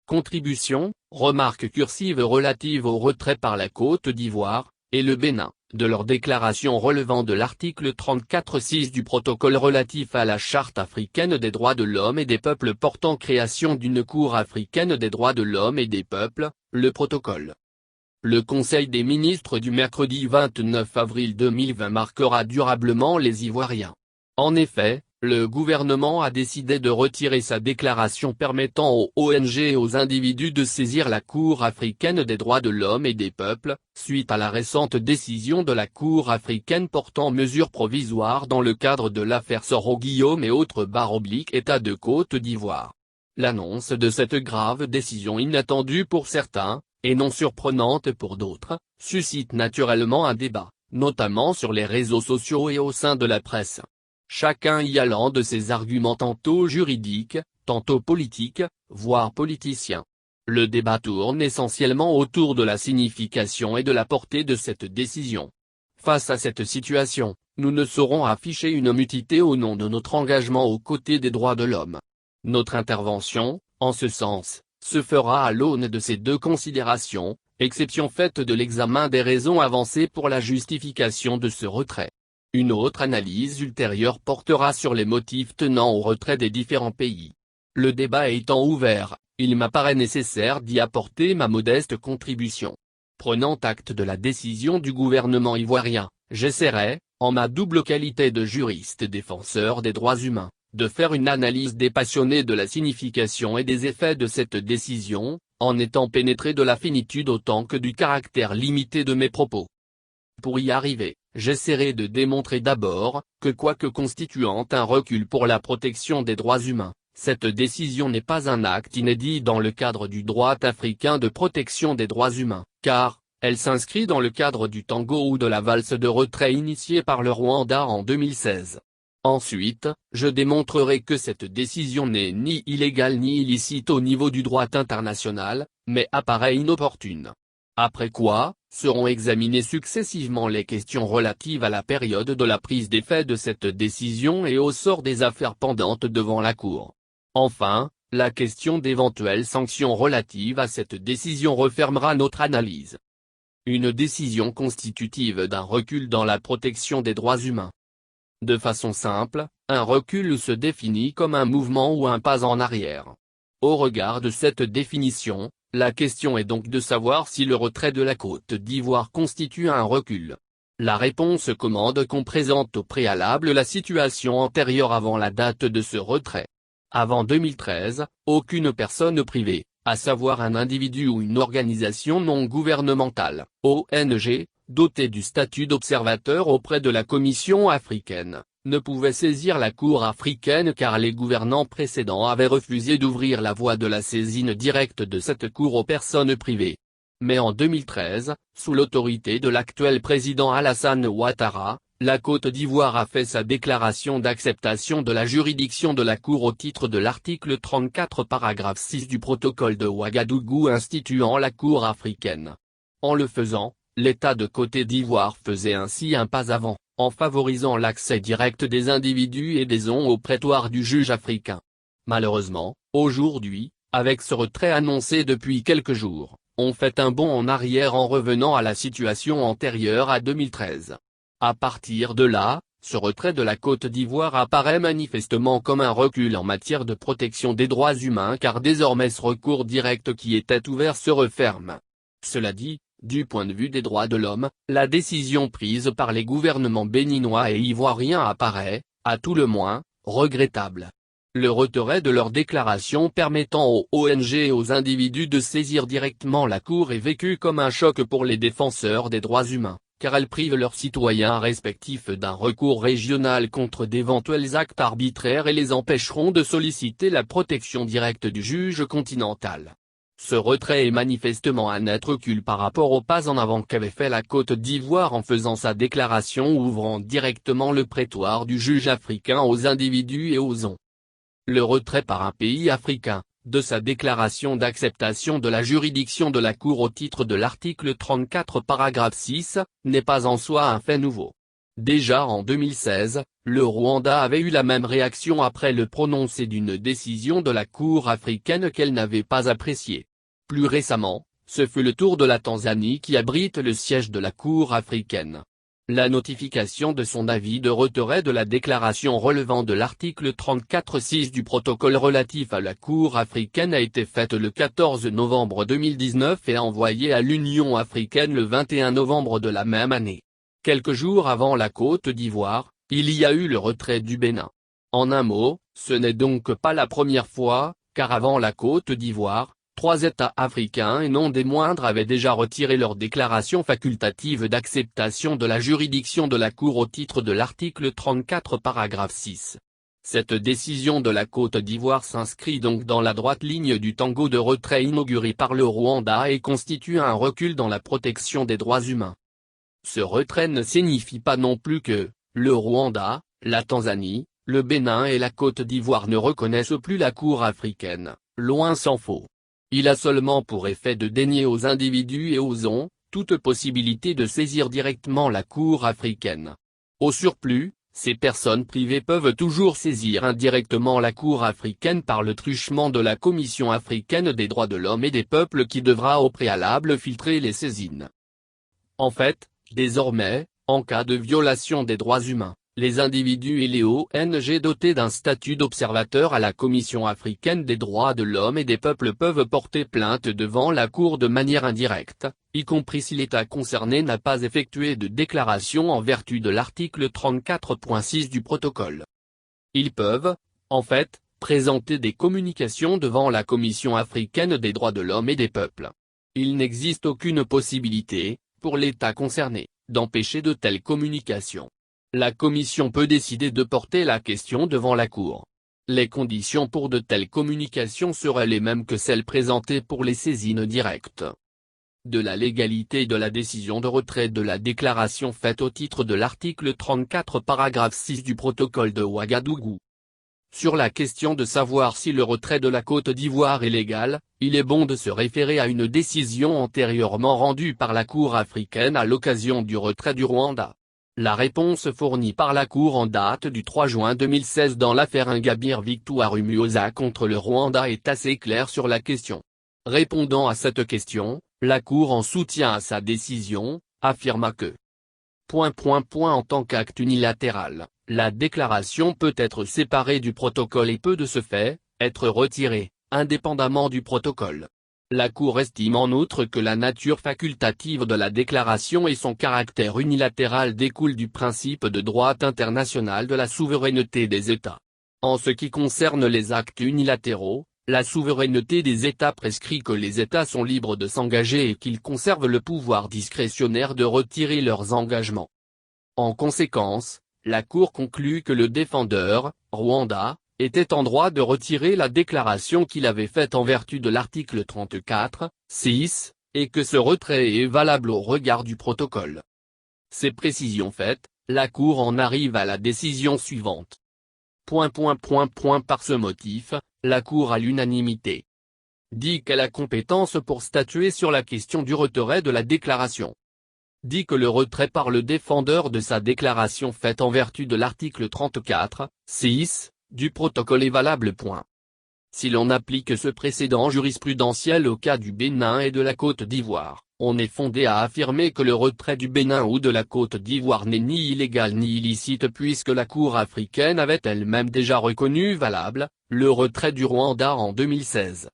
Contribution, remarques cursives relatives au retrait par la Côte d'Ivoire, et le Bénin, de leur déclaration relevant de l'article 34.6 du protocole relatif à la Charte africaine des droits de l'homme et des peuples portant création d'une Cour africaine des droits de l'homme et des peuples, le protocole. Le Conseil des ministres du mercredi 29 avril 2020 marquera durablement les Ivoiriens. En effet, le gouvernement a décidé de retirer sa déclaration permettant aux ONG et aux individus de saisir la Cour africaine des droits de l'homme et des peuples, suite à la récente décision de la Cour africaine portant mesures provisoires dans le cadre de l'affaire Soro-Guillaume et autres /État de Côte d'Ivoire. L'annonce de cette grave décision inattendue pour certains, et non surprenante pour d'autres, suscite naturellement un débat, notamment sur les réseaux sociaux et au sein de la presse. Chacun y allant de ses arguments tantôt juridiques, tantôt politiques, voire politiciens. Le débat tourne essentiellement autour de la signification et de la portée de cette décision. Face à cette situation, nous ne saurons afficher une mutilité au nom de notre engagement aux côtés des droits de l'homme. Notre intervention, en ce sens, se fera à l'aune de ces deux considérations, exception faite de l'examen des raisons avancées pour la justification de ce retrait. Une autre analyse ultérieure portera sur les motifs tenant au retrait des différents pays. Le débat étant ouvert, il m'apparaît nécessaire d'y apporter ma modeste contribution. Prenant acte de la décision du gouvernement ivoirien, j'essaierai, en ma double qualité de juriste défenseur des droits humains, de faire une analyse dépassionnée de la signification et des effets de cette décision, en étant pénétré de la finitude autant que du caractère limité de mes propos. Pour y arriver, j'essaierai de démontrer d'abord, que quoique constituant un recul pour la protection des droits humains, cette décision n'est pas un acte inédit dans le cadre du droit africain de protection des droits humains, car, elle s'inscrit dans le cadre du tango ou de la valse de retrait initiée par le Rwanda en 2016. Ensuite, je démontrerai que cette décision n'est ni illégale ni illicite au niveau du droit international, mais apparaît inopportune. Après quoi, seront examinées successivement les questions relatives à la période de la prise d'effet de cette décision et au sort des affaires pendantes devant la Cour. Enfin, la question d'éventuelles sanctions relatives à cette décision refermera notre analyse. Une décision constitutive d'un recul dans la protection des droits humains. De façon simple, un recul se définit comme un mouvement ou un pas en arrière. Au regard de cette définition, la question est donc de savoir si le retrait de la Côte d'Ivoire constitue un recul. La réponse commande qu'on présente au préalable la situation antérieure avant la date de ce retrait. Avant 2013, aucune personne privée, à savoir un individu ou une organisation non gouvernementale, ONG, dotée du statut d'observateur auprès de la Commission africaine, ne pouvait saisir la Cour africaine car les gouvernants précédents avaient refusé d'ouvrir la voie de la saisine directe de cette Cour aux personnes privées. Mais en 2013, sous l'autorité de l'actuel président Alassane Ouattara, la Côte d'Ivoire a fait sa déclaration d'acceptation de la juridiction de la Cour au titre de l'article 34 paragraphe 6 du protocole de Ouagadougou instituant la Cour africaine. En le faisant, l'État de Côte d'Ivoire faisait ainsi un pas avant, en favorisant l'accès direct des individus et des ONG au prétoire du juge africain. Malheureusement, aujourd'hui, avec ce retrait annoncé depuis quelques jours, on fait un bond en arrière en revenant à la situation antérieure à 2013. À partir de là, ce retrait de la Côte d'Ivoire apparaît manifestement comme un recul en matière de protection des droits humains car désormais ce recours direct qui était ouvert se referme. Cela dit, du point de vue des droits de l'homme, la décision prise par les gouvernements béninois et ivoiriens apparaît, à tout le moins, regrettable. Le retrait de leur déclaration permettant aux ONG et aux individus de saisir directement la Cour est vécu comme un choc pour les défenseurs des droits humains, car elle prive leurs citoyens respectifs d'un recours régional contre d'éventuels actes arbitraires et les empêcheront de solliciter la protection directe du juge continental. Ce retrait est manifestement un net recul par rapport au pas en avant qu'avait fait la Côte d'Ivoire en faisant sa déclaration ouvrant directement le prétoire du juge africain aux individus et aux ONG. Le retrait par un pays africain, de sa déclaration d'acceptation de la juridiction de la Cour au titre de l'article 34 paragraphe 6, n'est pas en soi un fait nouveau. Déjà en 2016, le Rwanda avait eu la même réaction après le prononcé d'une décision de la Cour africaine qu'elle n'avait pas appréciée. Plus récemment, ce fut le tour de la Tanzanie qui abrite le siège de la Cour africaine. La notification de son avis de retrait de la déclaration relevant de l'article 34.6 du protocole relatif à la Cour africaine a été faite le 14 novembre 2019 et envoyée à l'Union africaine le 21 novembre de la même année. Quelques jours avant la Côte d'Ivoire, il y a eu le retrait du Bénin. En un mot, ce n'est donc pas la première fois, car avant la Côte d'Ivoire, 3 États africains et non des moindres avaient déjà retiré leur déclaration facultative d'acceptation de la juridiction de la Cour au titre de l'article 34 paragraphe 6. Cette décision de la Côte d'Ivoire s'inscrit donc dans la droite ligne du tango de retrait inauguré par le Rwanda et constitue un recul dans la protection des droits humains. Ce retrait ne signifie pas non plus que le Rwanda, la Tanzanie, le Bénin et la Côte d'Ivoire ne reconnaissent plus la Cour africaine, loin s'en faut. Il a seulement pour effet de dénier aux individus et aux ONG toute possibilité de saisir directement la Cour africaine. Au surplus, ces personnes privées peuvent toujours saisir indirectement la Cour africaine par le truchement de la Commission africaine des droits de l'homme et des peuples qui devra au préalable filtrer les saisines. En fait, désormais, en cas de violation des droits humains, les individus et les ONG dotés d'un statut d'observateur à la Commission africaine des droits de l'homme et des peuples peuvent porter plainte devant la Cour de manière indirecte, y compris si l'État concerné n'a pas effectué de déclaration en vertu de l'article 34.6 du protocole. Ils peuvent, en fait, présenter des communications devant la Commission africaine des droits de l'homme et des peuples. Il n'existe aucune possibilité, pour l'État concerné, d'empêcher de telles communications. La Commission peut décider de porter la question devant la Cour. Les conditions pour de telles communications seraient les mêmes que celles présentées pour les saisines directes. De la légalité de la décision de retrait de la déclaration faite au titre de l'article 34 paragraphe 6 du protocole de Ouagadougou. Sur la question de savoir si le retrait de la Côte d'Ivoire est légal, il est bon de se référer à une décision antérieurement rendue par la Cour africaine à l'occasion du retrait du Rwanda. La réponse fournie par la Cour en date du 3 juin 2016 dans l'affaire Ingabire Victoire Umuhoza contre le Rwanda est assez claire sur la question. Répondant à cette question, la Cour en soutien à sa décision, affirma que en tant qu'acte unilatéral, la déclaration peut être séparée du protocole et peut de ce fait, être retirée, indépendamment du protocole. La Cour estime en outre que la nature facultative de la déclaration et son caractère unilatéral découlent du principe de droit international de la souveraineté des États. En ce qui concerne les actes unilatéraux, la souveraineté des États prescrit que les États sont libres de s'engager et qu'ils conservent le pouvoir discrétionnaire de retirer leurs engagements. En conséquence, la Cour conclut que le défendeur, Rwanda, était en droit de retirer la déclaration qu'il avait faite en vertu de l'article 34.6, et que ce retrait est valable au regard du protocole. Ces précisions faites, la Cour en arrive à la décision suivante. Par ce motif, la Cour à l'unanimité dit qu'elle a compétence pour statuer sur la question du retrait de la déclaration. Dit que le retrait par le défendeur de sa déclaration faite en vertu de l'article 34.6 du protocole est valable. Si l'on applique ce précédent jurisprudentiel au cas du Bénin et de la Côte d'Ivoire, on est fondé à affirmer que le retrait du Bénin ou de la Côte d'Ivoire n'est ni illégal ni illicite puisque la Cour africaine avait elle-même déjà reconnu valable le retrait du Rwanda en 2016.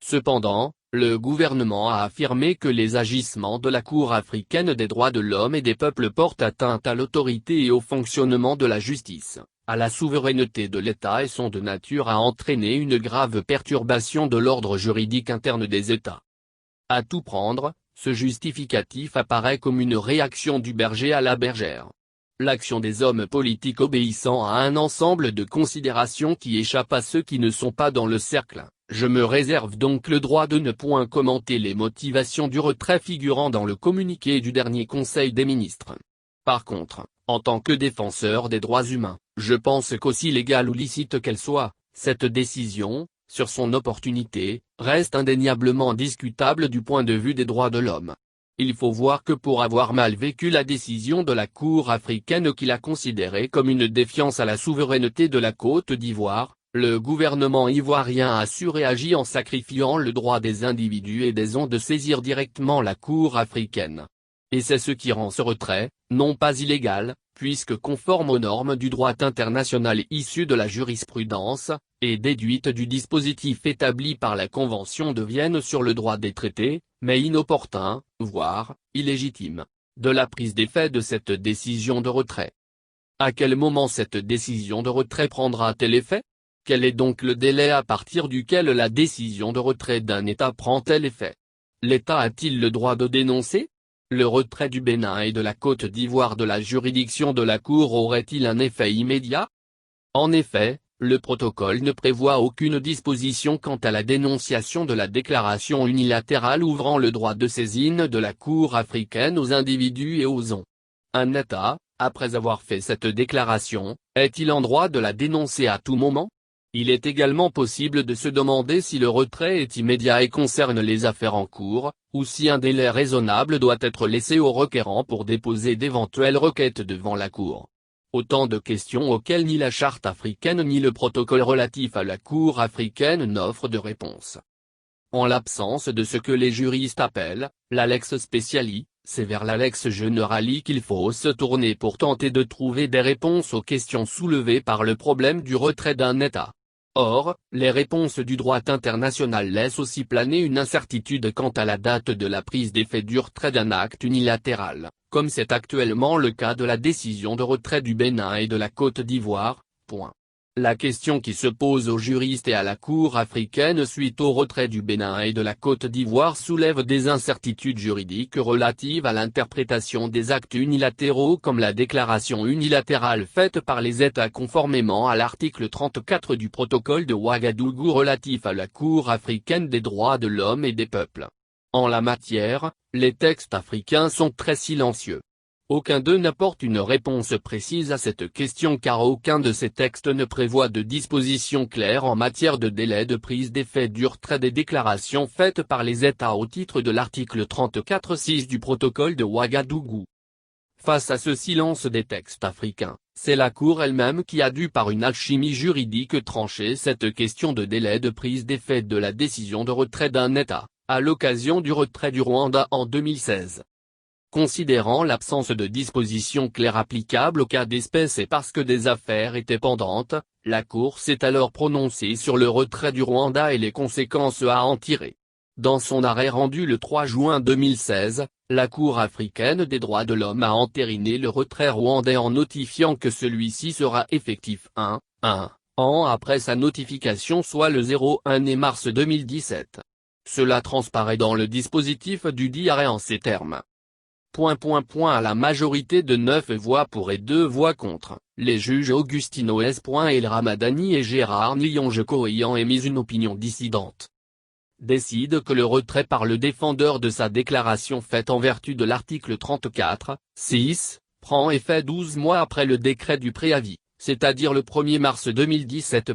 Cependant, le gouvernement a affirmé que les agissements de la Cour africaine des droits de l'homme et des peuples portent atteinte à l'autorité et au fonctionnement de la justice, à la souveraineté de l'État et sont de nature à entraîner une grave perturbation de l'ordre juridique interne des États. À tout prendre, ce justificatif apparaît comme une réaction du berger à la bergère. L'action des hommes politiques obéissant à un ensemble de considérations qui échappent à ceux qui ne sont pas dans le cercle. Je me réserve donc le droit de ne point commenter les motivations du retrait figurant dans le communiqué du dernier Conseil des ministres. Par contre, en tant que défenseur des droits humains, je pense qu'aussi légale ou licite qu'elle soit, cette décision, sur son opportunité, reste indéniablement discutable du point de vue des droits de l'homme. Il faut voir que pour avoir mal vécu la décision de la Cour africaine qui l'a considérée comme une défiance à la souveraineté de la Côte d'Ivoire, le gouvernement ivoirien a surréagi en sacrifiant le droit des individus et des ondes de saisir directement la Cour africaine. Et c'est ce qui rend ce retrait, non pas illégal, puisque conforme aux normes du droit international issues de la jurisprudence, et déduite du dispositif établi par la Convention de Vienne sur le droit des traités, mais inopportun, voire illégitime, de la prise d'effet de cette décision de retrait. À quel moment cette décision de retrait prendra-t-elle effet? Quel est donc le délai à partir duquel la décision de retrait d'un État prend-elle effet? L'État a-t-il le droit de dénoncer? Le retrait du Bénin et de la Côte d'Ivoire de la juridiction de la Cour aurait-il un effet immédiat? En effet, le protocole ne prévoit aucune disposition quant à la dénonciation de la déclaration unilatérale ouvrant le droit de saisine de la Cour africaine aux individus et aux ondes. Un État, après avoir fait cette déclaration, est-il en droit de la dénoncer à tout moment? Il est également possible de se demander si le retrait est immédiat et concerne les affaires en cours, ou si un délai raisonnable doit être laissé aux requérants pour déposer d'éventuelles requêtes devant la Cour. Autant de questions auxquelles ni la Charte africaine ni le protocole relatif à la Cour africaine n'offrent de réponse. En l'absence de ce que les juristes appellent la lex speciali, c'est vers la lex generali qu'il faut se tourner pour tenter de trouver des réponses aux questions soulevées par le problème du retrait d'un État. Or, les réponses du droit international laissent aussi planer une incertitude quant à la date de la prise d'effet du retrait d'un acte unilatéral, comme c'est actuellement le cas de la décision de retrait du Bénin et de la Côte d'Ivoire. La question qui se pose aux juristes et à la Cour africaine suite au retrait du Bénin et de la Côte d'Ivoire soulève des incertitudes juridiques relatives à l'interprétation des actes unilatéraux comme la déclaration unilatérale faite par les États conformément à l'article 34 du protocole de Ouagadougou relatif à la Cour africaine des droits de l'homme et des peuples. En la matière, les textes africains sont très silencieux. Aucun d'eux n'apporte une réponse précise à cette question car aucun de ces textes ne prévoit de dispositions claires en matière de délai de prise d'effet du retrait des déclarations faites par les États au titre de l'article 34.6 du protocole de Ouagadougou. Face à ce silence des textes africains, c'est la Cour elle-même qui a dû par une alchimie juridique trancher cette question de délai de prise d'effet de la décision de retrait d'un État, à l'occasion du retrait du Rwanda en 2016. Considérant l'absence de dispositions claires applicables au cas d'espèce et parce que des affaires étaient pendantes, la Cour s'est alors prononcée sur le retrait du Rwanda et les conséquences à en tirer. Dans son arrêt rendu le 3 juin 2016, la Cour africaine des droits de l'homme a entériné le retrait rwandais en notifiant que celui-ci sera effectif un an après sa notification soit le 01 mars 2017. Cela transparaît dans le dispositif du dit arrêt en ces termes. À la majorité de 9 voix pour et 2 voix contre, les juges Augustino S. El Ramadani et Gérard Nyonjeko ayant émis une opinion dissidente, décident que le retrait par le défendeur de sa déclaration faite en vertu de l'article 34.6, prend effet 12 mois après le décret du préavis, c'est-à-dire le 1er mars 2017.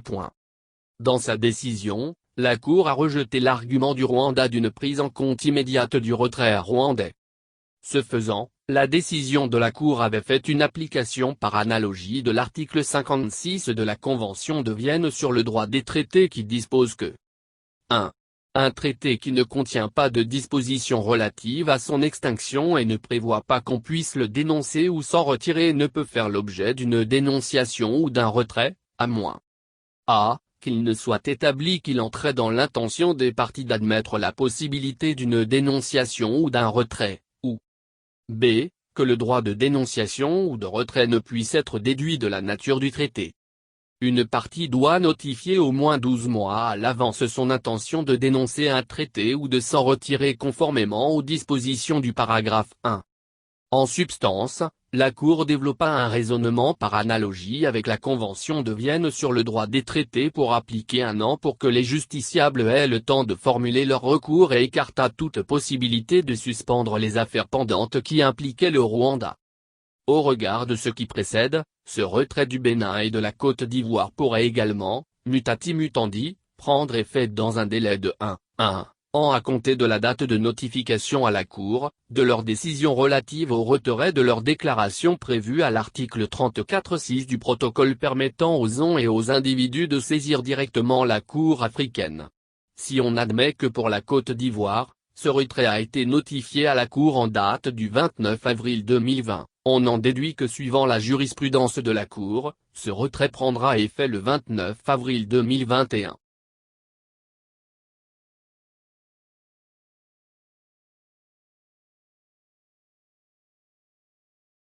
Dans sa décision, la Cour a rejeté l'argument du Rwanda d'une prise en compte immédiate du retrait rwandais. Ce faisant, la décision de la Cour avait fait une application par analogie de l'article 56 de la Convention de Vienne sur le droit des traités qui dispose que 1. Un traité qui ne contient pas de dispositions relatives à son extinction et ne prévoit pas qu'on puisse le dénoncer ou s'en retirer ne peut faire l'objet d'une dénonciation ou d'un retrait, à moins a. Qu'il ne soit établi qu'il entrait dans l'intention des parties d'admettre la possibilité d'une dénonciation ou d'un retrait. B. Que le droit de dénonciation ou de retrait ne puisse être déduit de la nature du traité. Une partie doit notifier au moins 12 mois à l'avance son intention de dénoncer un traité ou de s'en retirer conformément aux dispositions du paragraphe 1. En substance, la Cour développa un raisonnement par analogie avec la Convention de Vienne sur le droit des traités pour appliquer un an pour que les justiciables aient le temps de formuler leur recours et écarta toute possibilité de suspendre les affaires pendantes qui impliquaient le Rwanda. Au regard de ce qui précède, ce retrait du Bénin et de la Côte d'Ivoire pourrait également, mutati mutandi, prendre effet dans un délai de 1 an ans à compter de la date de notification à la Cour, de leur décision relative au retrait de leur déclaration prévue à l'article 34.6 du protocole permettant aux ONG et aux individus de saisir directement la Cour africaine. Si on admet que pour la Côte d'Ivoire, ce retrait a été notifié à la Cour en date du 29 avril 2020, on en déduit que suivant la jurisprudence de la Cour, ce retrait prendra effet le 29 avril 2021.